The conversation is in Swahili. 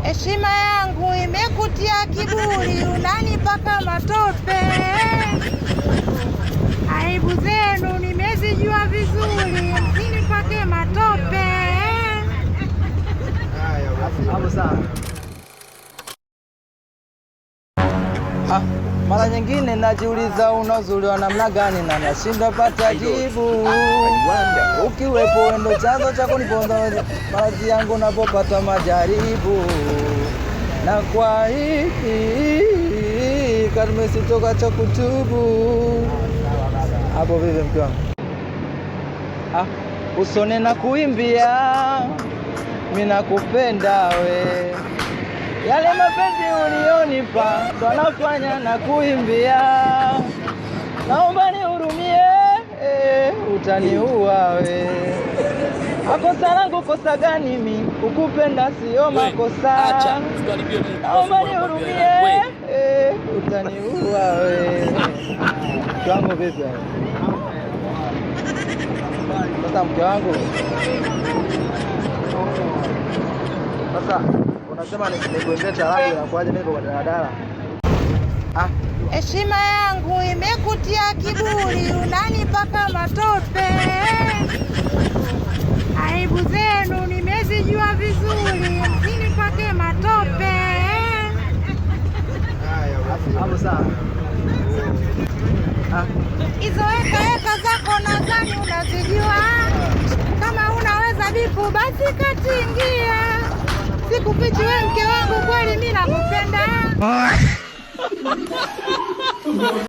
Heshima yangu imekutia kiburi, unanipaka matope. Aibu zenu nimezijua vizuri, msinipake matope. Mara nyingine najiuliza unazuliwa namna gani na nashinda pata jibu. Ukiwepo wendo chanzo cha kuniponza maradhi yangu napopata majaribu. Na kwa hii karme sitoka cha kutubu. Hapo vipi mke wangu? Usone na kuimbia, mimi nakupenda we. Yale mapenzi ulionipa ndo nafanya na kuimbia. Naomba nihurumie, utaniua we. Kosa langu kosa gani mimi? Kukupenda sio makosa. Naomba nihurumie, utaniua we. Mke wangu vipi? Sasa mke wangu. Sasa unasema nikuendea taarabu inakuaje mimi kwa daladala? Heshima yangu imekutia kiburi, unanipaka matope. Aibu zenu nimezijua vizuri, msinipake matope. Hapo sawa. Hizo eka zako nadhani unazijua. Kama unaweza bipu basi katingia. Sikufichi wewe mke wangu, kweli mimi nakupenda.